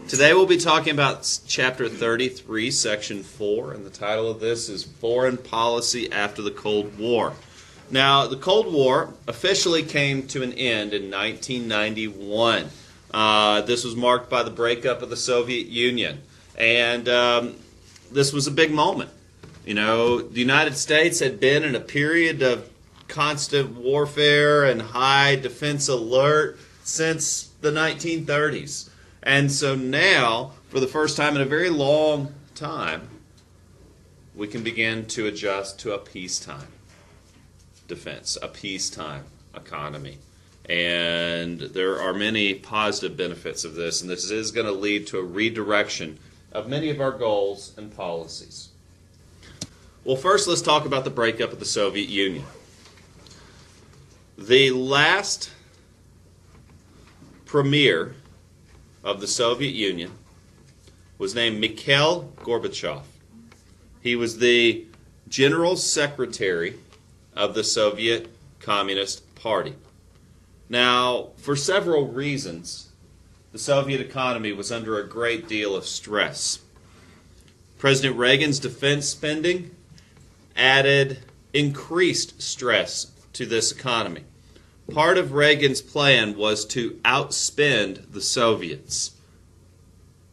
Today we'll be talking about Chapter 33, Section 4, and the title of this is Foreign Policy After the Cold War. Now, the Cold War officially came to an end in 1991. This was marked by the breakup of the Soviet Union, and this was a big moment. You know, the United States had been in a period of constant warfare and high defense alert since the 1930s. And so now, for the first time in a very long time, we can begin to adjust to a peacetime defense, a peacetime economy. And there are many positive benefits of this, and this is going to lead to a redirection of many of our goals and policies. Well, first let's talk about the breakup of the Soviet Union. The last premier of the Soviet Union was named Mikhail Gorbachev. He was the General Secretary of the Soviet Communist Party. Now, for several reasons, the Soviet economy was under a great deal of stress. President Reagan's defense spending added increased stress to this economy. Part of Reagan's plan was to outspend the Soviets,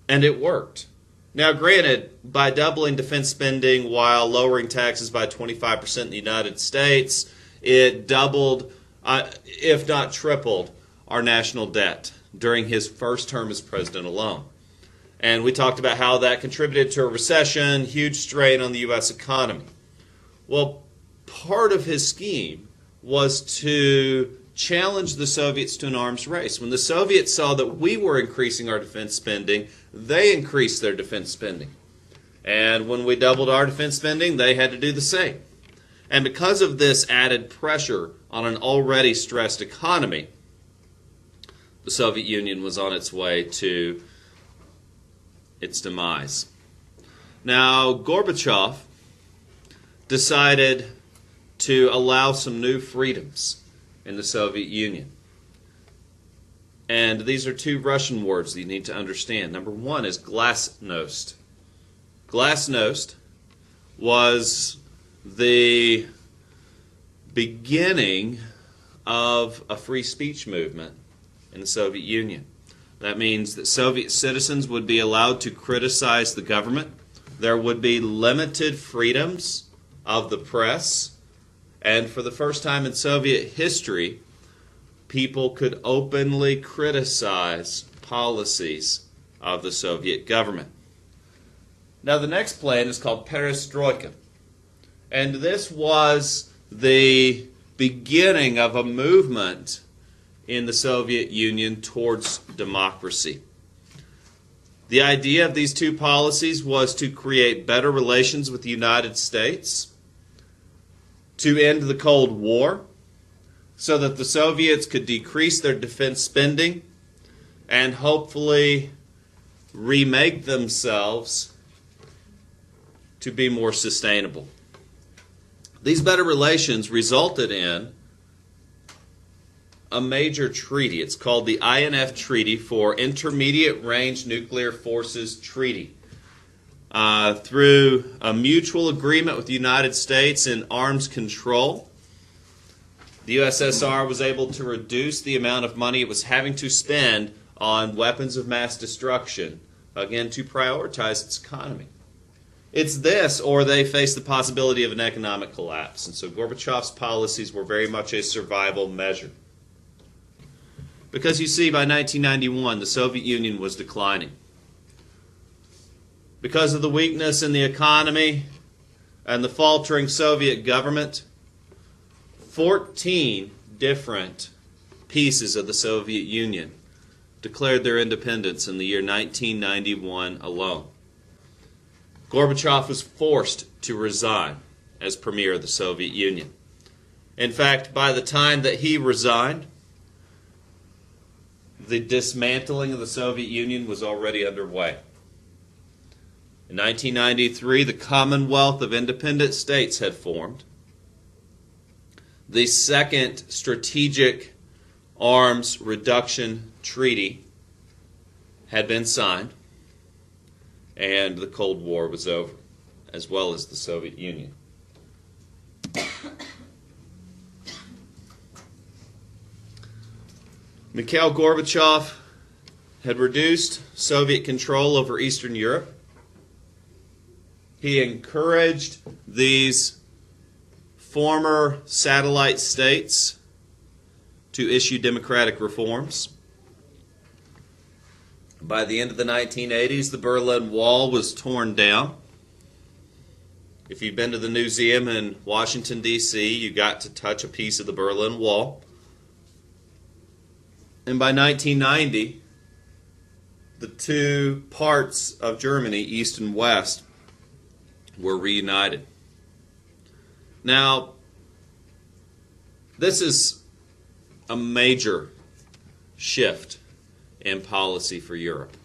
and it worked. Now, granted, by doubling defense spending while lowering taxes by 25% in the United States, it doubled, if not tripled, our national debt during his first term as president alone. And we talked about how that contributed to a recession, huge strain on the U.S. economy. Well, part of his scheme was to challenge the Soviets to an arms race. When the Soviets saw that we were increasing our defense spending, they increased their defense spending. And when we doubled our defense spending, they had to do the same. And because of this added pressure on an already stressed economy, the Soviet Union was on its way to its demise. Now, Gorbachev decided to allow some new freedoms in the Soviet Union. And these are two Russian words that you need to understand. Number one is glasnost. Glasnost was the beginning of a free speech movement in the Soviet Union. That means that Soviet citizens would be allowed to criticize the government. There would be limited freedoms of the press. And for the first time in Soviet history, people could openly criticize policies of the Soviet government. Now, the next plan is called perestroika. And this was the beginning of a movement in the Soviet Union towards democracy. The idea of these two policies was to create better relations with the United States, to end the Cold War, so that the Soviets could decrease their defense spending and hopefully remake themselves to be more sustainable. These better relations resulted in a major treaty. It's called the INF Treaty, for Intermediate Range Nuclear Forces Treaty. Through a mutual agreement with the United States in arms control, the USSR was able to reduce the amount of money it was having to spend on weapons of mass destruction, again, to prioritize its economy. It's this, or they face the possibility of an economic collapse. And so Gorbachev's policies were very much a survival measure. Because you see, by 1991, the Soviet Union was declining. Because of the weakness in the economy and the faltering Soviet government, 14 different pieces of the Soviet Union declared their independence in the year 1991 alone. Gorbachev was forced to resign as premier of the Soviet Union. In fact, by the time that he resigned, the dismantling of the Soviet Union was already underway. In 1993, the Commonwealth of Independent States had formed. The Second Strategic Arms Reduction Treaty had been signed. and the Cold War was over, as well as the Soviet Union. Mikhail Gorbachev had reduced Soviet control over Eastern Europe. He encouraged these former satellite states to issue democratic reforms. By the end of the 1980s, the Berlin Wall was torn down. If you've been to the museum in Washington, D.C., you got to touch a piece of the Berlin Wall. And by 1990, the two parts of Germany, East and West, were reunited. Now, this is a major shift in policy for Europe.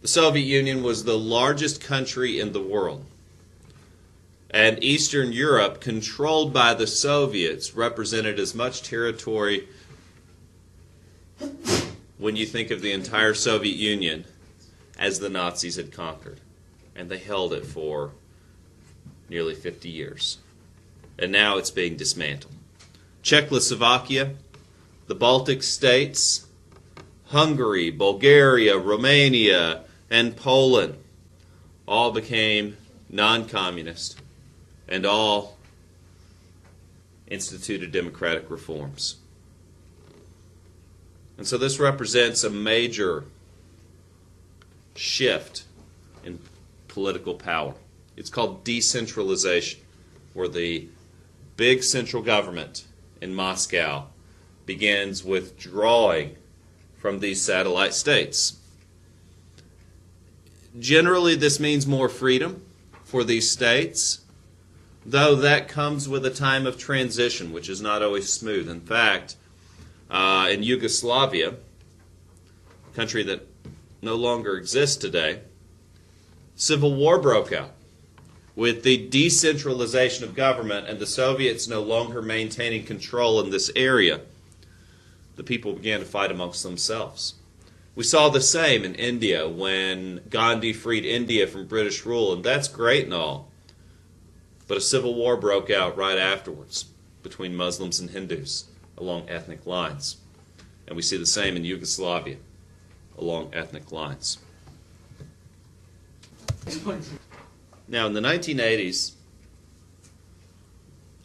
The Soviet Union was the largest country in the world, and Eastern Europe, controlled by the Soviets, represented as much territory, when you think of the entire Soviet Union, as the Nazis had conquered. And they held it for nearly 50 years. And now it's being dismantled. Czechoslovakia, the Baltic states, Hungary, Bulgaria, Romania, and Poland all became non-communist and all instituted democratic reforms. And so this represents a major shift in political power. It's called decentralization, where the big central government in Moscow begins withdrawing from these satellite states. Generally, this means more freedom for these states, though that comes with a time of transition, which is not always smooth. In fact, in Yugoslavia, a country that no longer exists today, civil war broke out with the decentralization of government and the Soviets no longer maintaining control in this area. The people began to fight amongst themselves. We saw the same in India when Gandhi freed India from British rule, and that's great and all. But a civil war broke out right afterwards between Muslims and Hindus along ethnic lines. And we see the same in Yugoslavia along ethnic lines. Now, in the 1980s,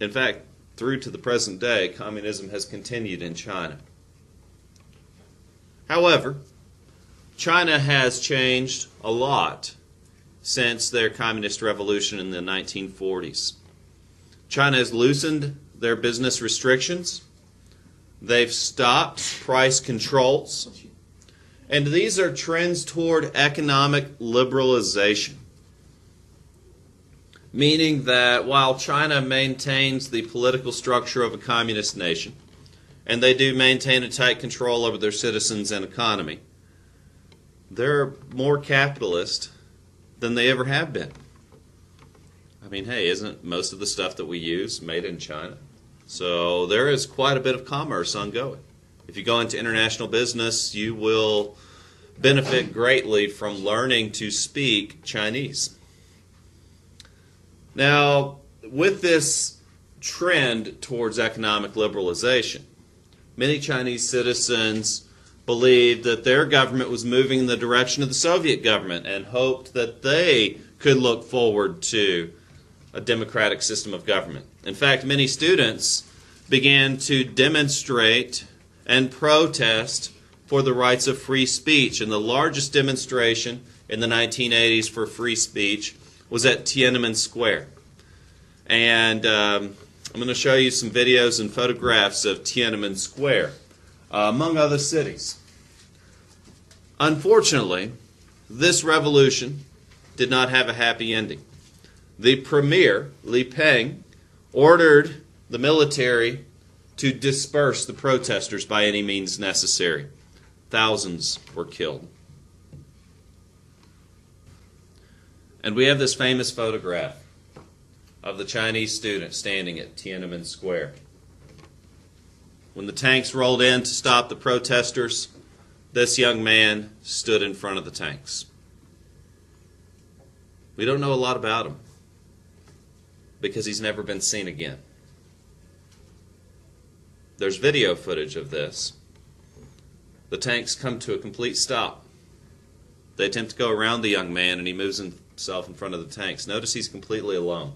in fact, through to the present day, communism has continued in China. However, China has changed a lot since their communist revolution in the 1940s. China has loosened their business restrictions. They've stopped price controls. And these are trends toward economic liberalization, meaning that while China maintains the political structure of a communist nation, and they do maintain a tight control over their citizens and economy, they're more capitalist than they ever have been. I mean, hey, isn't most of the stuff that we use made in China? So there is quite a bit of commerce ongoing. If you go into international business, you will benefit greatly from learning to speak Chinese. Now, with this trend towards economic liberalization, many Chinese citizens believed that their government was moving in the direction of the Soviet government and hoped that they could look forward to a democratic system of government. In fact, many students began to demonstrate and protest for the rights of free speech. And the largest demonstration in the 1980s for free speech was at Tiananmen Square. And I'm going to show you some videos and photographs of Tiananmen Square, among other cities. Unfortunately, this revolution did not have a happy ending. The premier, Li Peng, ordered the military to disperse the protesters by any means necessary. Thousands were killed. And we have this famous photograph of the Chinese student standing at Tiananmen Square. When the tanks rolled in to stop the protesters, this young man stood in front of the tanks. We don't know a lot about him because he's never been seen again. There's video footage of this. The tanks come to a complete stop. They attempt to go around the young man, and he moves himself in front of the tanks. Notice he's completely alone.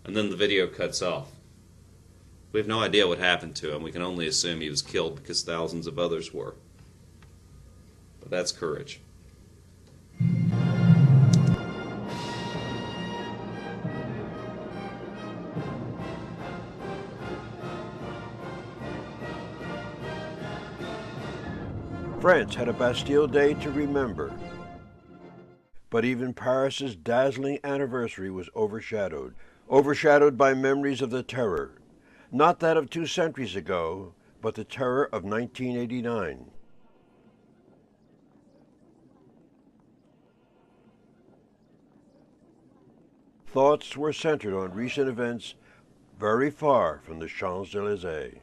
And then the video cuts off. We have no idea what happened to him. We can only assume he was killed because thousands of others were. But that's courage. France had a Bastille Day to remember. But even Paris's dazzling anniversary was overshadowed by memories of the terror. Not that of 2 centuries ago, but the terror of 1989. Thoughts were centered on recent events very far from the Champs-Élysées.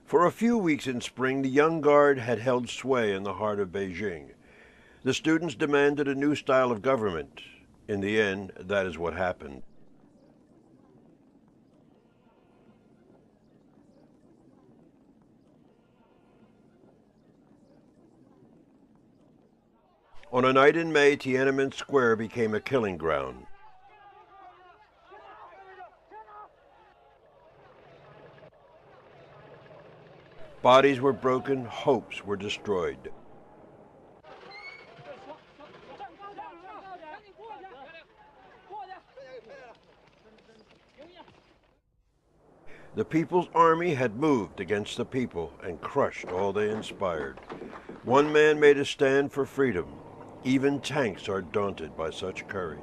For a few weeks in spring, the Young Guard had held sway in the heart of Beijing. The students demanded a new style of government. In the end, that is what happened. On a night in May, Tiananmen Square became a killing ground. Bodies were broken, hopes were destroyed. The People's Army had moved against the people and crushed all they inspired. One man made a stand for freedom. Even tanks are daunted by such courage.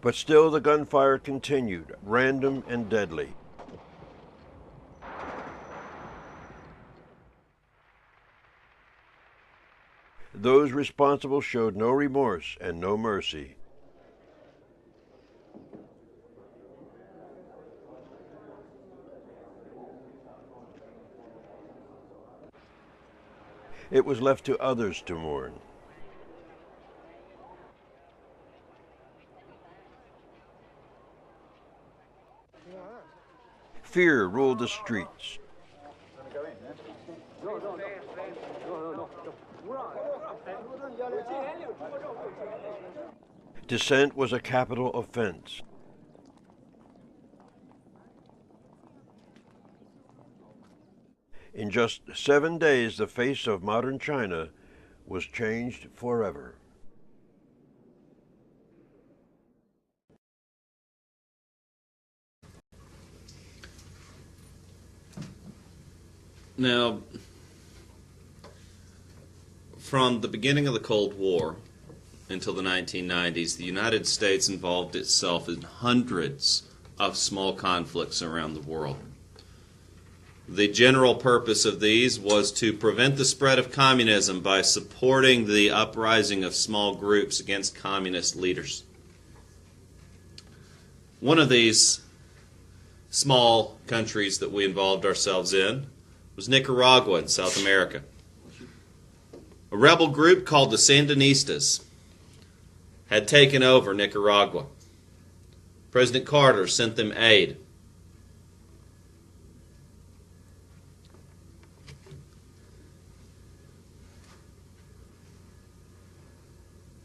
But still the gunfire continued, random and deadly. Those responsible showed no remorse and no mercy. It was left to others to mourn. Fear ruled the streets. Dissent was a capital offense. In just 7 days, the face of modern China was changed forever. Now, from the beginning of the Cold War until the 1990s, the United States involved itself in hundreds of small conflicts around the world. The general purpose of these was to prevent the spread of communism by supporting the uprising of small groups against communist leaders. One of these small countries that we involved ourselves in was Nicaragua in South America. A rebel group called the Sandinistas had taken over Nicaragua. President Carter sent them aid.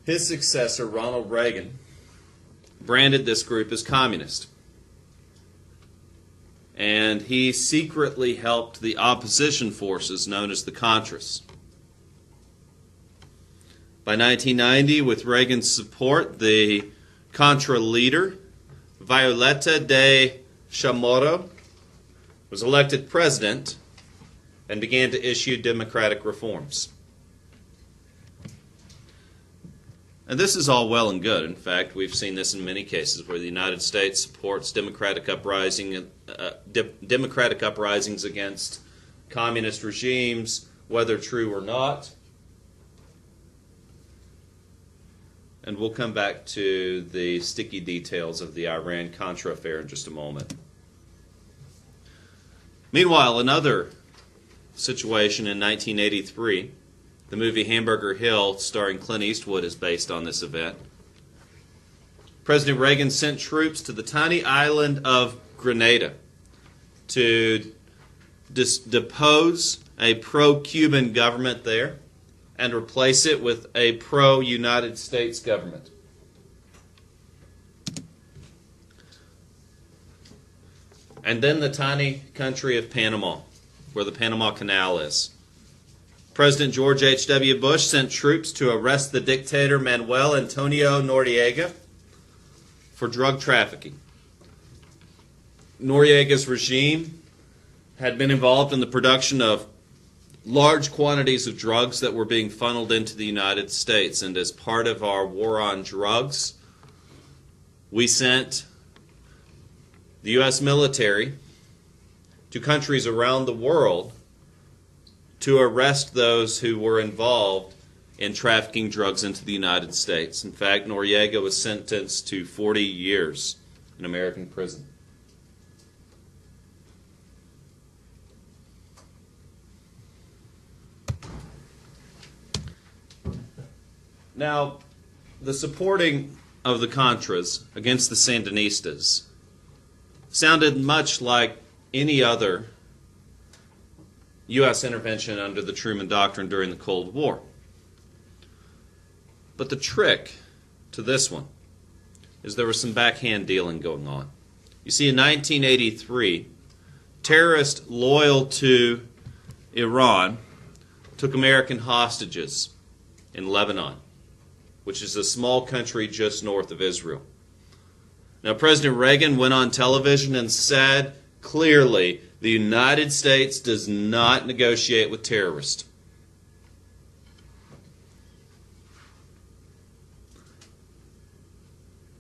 His successor, Ronald Reagan, branded this group as communist. And he secretly helped the opposition forces known as the Contras. By 1990, with Reagan's support, the Contra leader, Violeta de Chamorro, was elected president and began to issue democratic reforms. And this is all well and good. In fact, we've seen this in many cases where the United States supports democratic uprisings against communist regimes, whether true or not. And we'll come back to the sticky details of the Iran-Contra affair in just a moment. Meanwhile, another situation in 1983, the movie Hamburger Hill, starring Clint Eastwood, is based on this event. President Reagan sent troops to the tiny island of Grenada to depose a pro-Cuban government there and replace it with a pro-United States government. And then the tiny country of Panama, where the Panama Canal is. President George H.W. Bush sent troops to arrest the dictator Manuel Antonio Noriega for drug trafficking. Noriega's regime had been involved in the production of large quantities of drugs that were being funneled into the United States. And as part of our war on drugs, we sent the U.S. military to countries around the world to arrest those who were involved in trafficking drugs into the United States. In fact, Noriega was sentenced to 40 years in American prison. Now, the supporting of the Contras against the Sandinistas sounded much like any other U.S. intervention under the Truman Doctrine during the Cold War. But the trick to this one is there was some backhand dealing going on. You see, in 1983, terrorists loyal to Iran took American hostages in Lebanon, which is a small country just north of Israel. Now, President Reagan went on television and said clearly the United States does not negotiate with terrorists.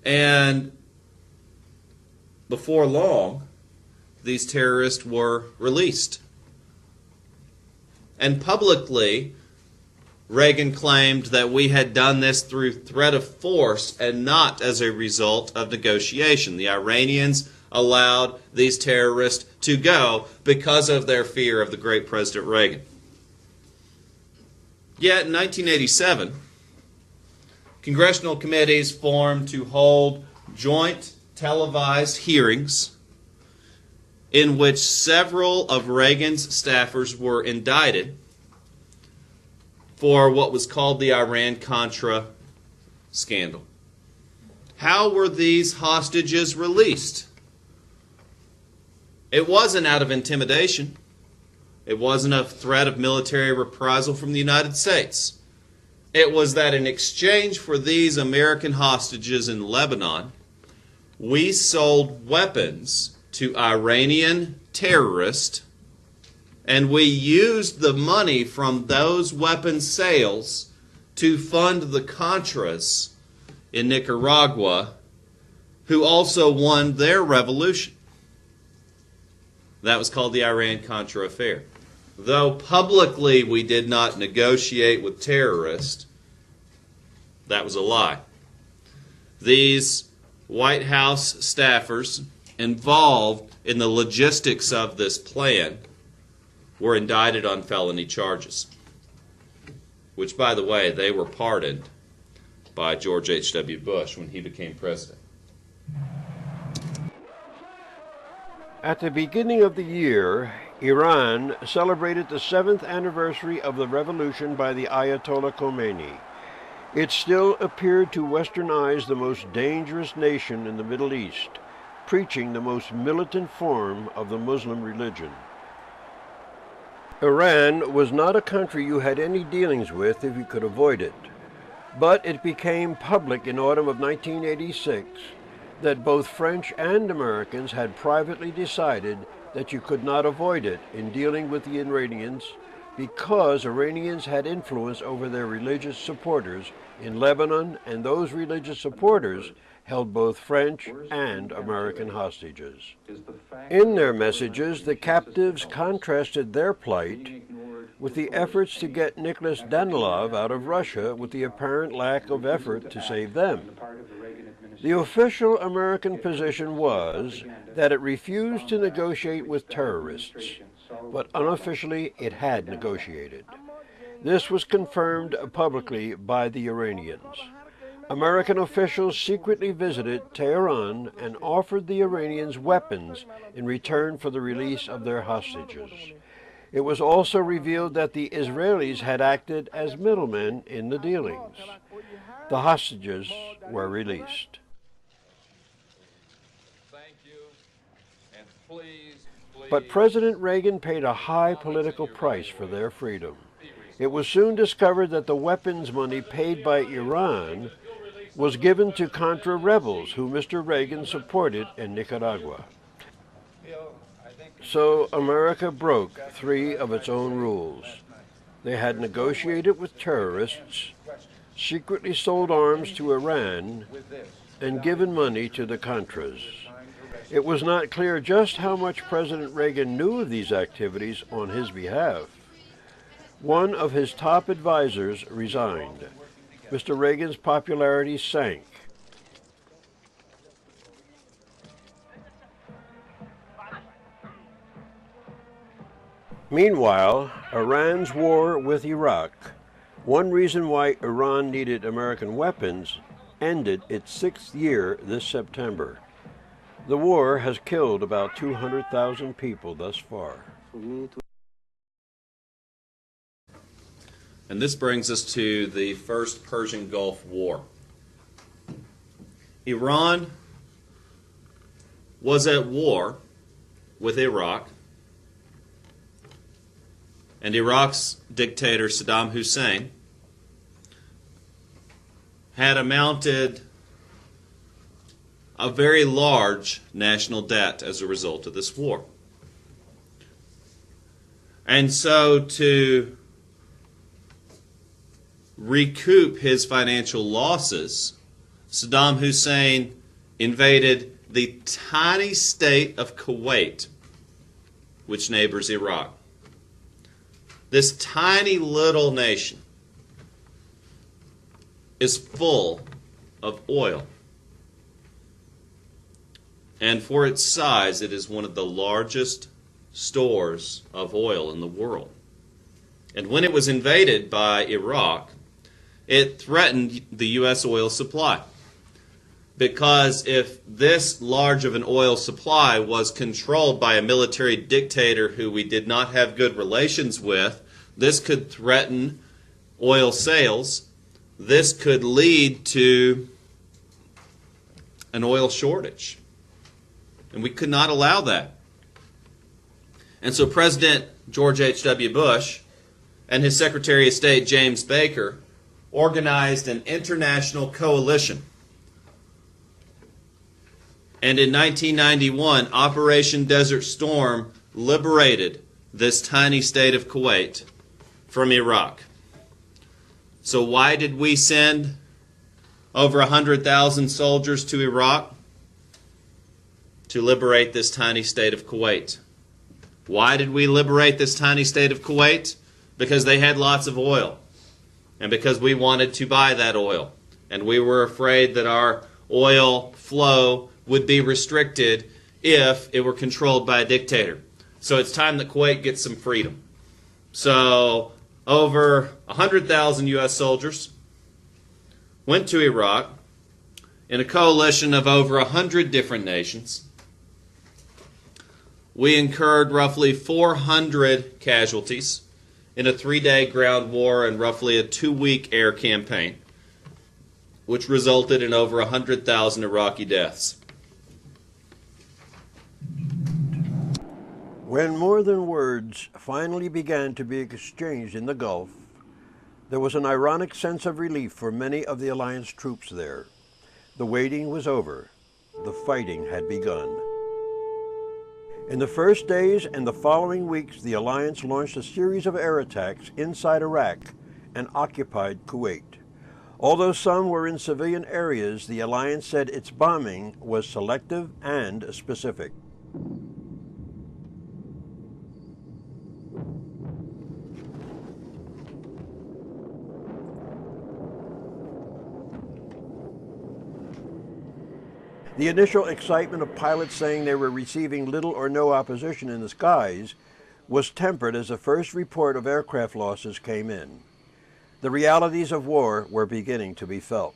And before long, these terrorists were released. And publicly, Reagan claimed that we had done this through threat of force and not as a result of negotiation. The Iranians allowed these terrorists to go because of their fear of the great President Reagan. Yet in 1987, congressional committees formed to hold joint televised hearings in which several of Reagan's staffers were indicted for what was called the Iran-Contra scandal. How were these hostages released? It wasn't out of intimidation. It wasn't a threat of military reprisal from the United States. It was that in exchange for these American hostages in Lebanon, we sold weapons to Iranian terrorists, and we used the money from those weapon sales to fund the Contras in Nicaragua, who also won their revolution. That was called the Iran-Contra affair. Though publicly we did not negotiate with terrorists, that was a lie. These White House staffers involved in the logistics of this plan were indicted on felony charges, which, by the way, they were pardoned by George H.W. Bush when he became president. At the beginning of the year, Iran celebrated the 7th anniversary of the revolution by the Ayatollah Khomeini. It still appeared to Western eyes the most dangerous nation in the Middle East, preaching the most militant form of the Muslim religion. Iran was not a country you had any dealings with if you could avoid it, but it became public in autumn of 1986 that both French and Americans had privately decided that you could not avoid it in dealing with the Iranians because Iranians had influence over their religious supporters in Lebanon, and those religious supporters held both French and American hostages. In their messages, the captives contrasted their plight with the efforts to get Nicholas Danilov out of Russia with the apparent lack of effort to save them. The official American position was that it refused to negotiate with terrorists, but unofficially it had negotiated. This was confirmed publicly by the Iranians. American officials secretly visited Tehran and offered the Iranians weapons in return for the release of their hostages. It was also revealed that the Israelis had acted as middlemen in the dealings. The hostages were released. But President Reagan paid a high political price for their freedom. It was soon discovered that the weapons money paid by Iran was given to Contra rebels who Mr. Reagan supported in Nicaragua. So America broke 3 of its own rules. They had negotiated with terrorists, secretly sold arms to Iran, and given money to the Contras. It was not clear just how much President Reagan knew of these activities on his behalf. One of his top advisors resigned. Mr. Reagan's popularity sank. Meanwhile, Iran's war with Iraq, one reason why Iran needed American weapons, ended its 6th year this September. The war has killed about 200,000 people thus far. And this brings us to the first Persian Gulf War. Iran was at war with Iraq, and Iraq's dictator Saddam Hussein had amounted a very large national debt as a result of this war. And so to recoup his financial losses, Saddam Hussein invaded the tiny state of Kuwait, which neighbors Iraq. This tiny little nation is full of oil. And for its size, it is one of the largest stores of oil in the world. And when it was invaded by Iraq, it threatened the U.S. oil supply. Because if this large of an oil supply was controlled by a military dictator who we did not have good relations with, this could threaten oil sales. This could lead to an oil shortage. And we could not allow that. And so President George H.W. Bush and his Secretary of State James Baker organized an international coalition. And in 1991, Operation Desert Storm liberated this tiny state of Kuwait from Iraq. So why did we send over 100,000 soldiers to Iraq? To liberate this tiny state of Kuwait. Why did we liberate this tiny state of Kuwait? Because they had lots of oil. And because we wanted to buy that oil. And we were afraid that our oil flow would be restricted if it were controlled by a dictator. So it's time that Kuwait gets some freedom. So over 100,000 U.S. soldiers went to Iraq in a coalition of over 100 different nations. We incurred roughly 400 casualties in a 3-day ground war and roughly a 2-week air campaign, which resulted in over 100,000 Iraqi deaths. When more than words finally began to be exchanged in the Gulf, there was an ironic sense of relief for many of the Alliance troops there. The waiting was over. The fighting had begun. In the first days and the following weeks, the Alliance launched a series of air attacks inside Iraq and occupied Kuwait. Although some were in civilian areas, the Alliance said its bombing was selective and specific. The initial excitement of pilots saying they were receiving little or no opposition in the skies was tempered as the first report of aircraft losses came in. The realities of war were beginning to be felt.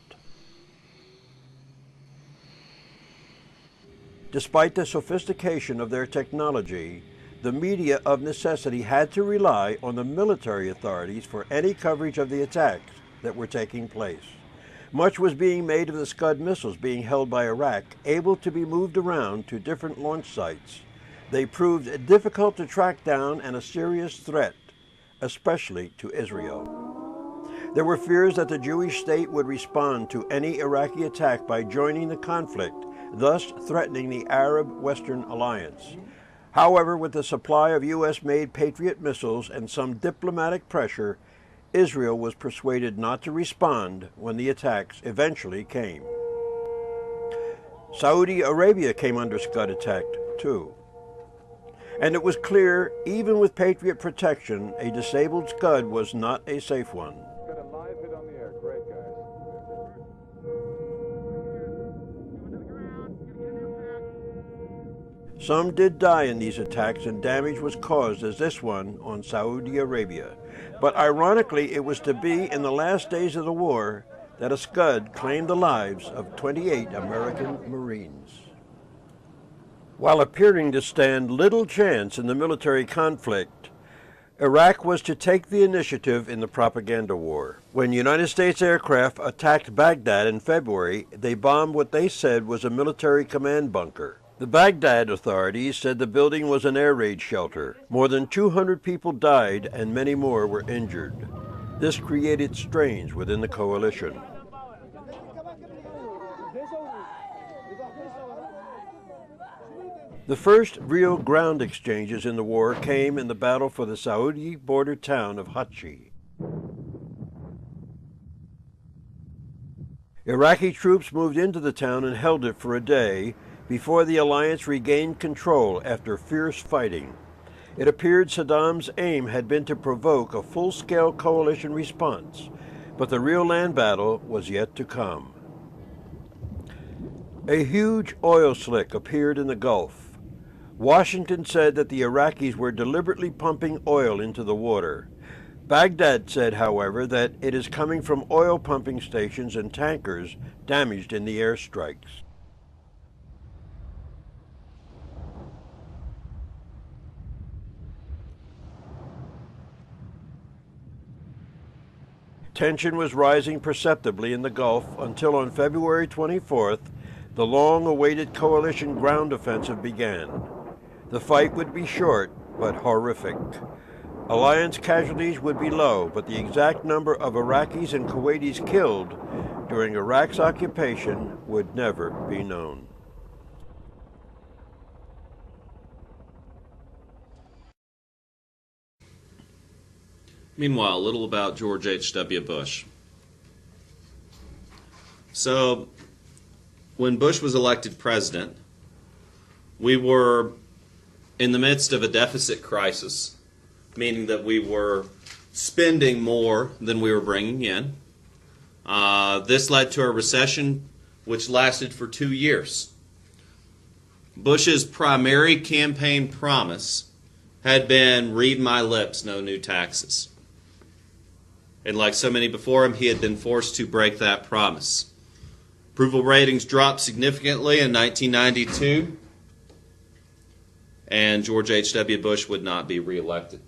Despite the sophistication of their technology, the media of necessity had to rely on the military authorities for any coverage of the attacks that were taking place. Much was being made of the Scud missiles being held by Iraq, able to be moved around to different launch sites. They proved difficult to track down and a serious threat, especially to Israel. There were fears that the Jewish state would respond to any Iraqi attack by joining the conflict, thus threatening the Arab-Western alliance. However, with the supply of U.S.-made Patriot missiles and some diplomatic pressure, Israel was persuaded not to respond when the attacks eventually came. Saudi Arabia came under Scud attack too. And it was clear, even with Patriot protection, a disabled Scud was not a safe one. Got a live hit on the air. Great, guys. Some did die in these attacks and damage was caused as this one on Saudi Arabia. But ironically, it was to be in the last days of the war that a Scud claimed the lives of 28 American Marines. While appearing to stand little chance in the military conflict, Iraq was to take the initiative in the propaganda war. When United States aircraft attacked Baghdad in February, they bombed what they said was a military command bunker. The Baghdad authorities said the building was an air raid shelter. More than 200 people died and many more were injured. This created strains within the coalition. The first real ground exchanges in the war came in the battle for the Saudi border town of Hachi. Iraqi troops moved into the town and held it for a day before the alliance regained control after fierce fighting. It appeared Saddam's aim had been to provoke a full-scale coalition response, but the real land battle was yet to come. A huge oil slick appeared in the Gulf. Washington said that the Iraqis were deliberately pumping oil into the water. Baghdad said, however, that it is coming from oil pumping stations and tankers damaged in the airstrikes. Tension was rising perceptibly in the Gulf until on February 24th, the long-awaited coalition ground offensive began. The fight would be short, but horrific. Alliance casualties would be low, but the exact number of Iraqis and Kuwaitis killed during Iraq's occupation would never be known. Meanwhile, a little about George H.W. Bush. So, when Bush was elected president, we were in the midst of a deficit crisis, meaning that we were spending more than we were bringing in. This led to a recession which lasted for 2 years. Bush's primary campaign promise had been, read my lips, no new taxes. And like so many before him, he had been forced to break that promise. Approval ratings dropped significantly in 1992, and George H.W. Bush would not be reelected.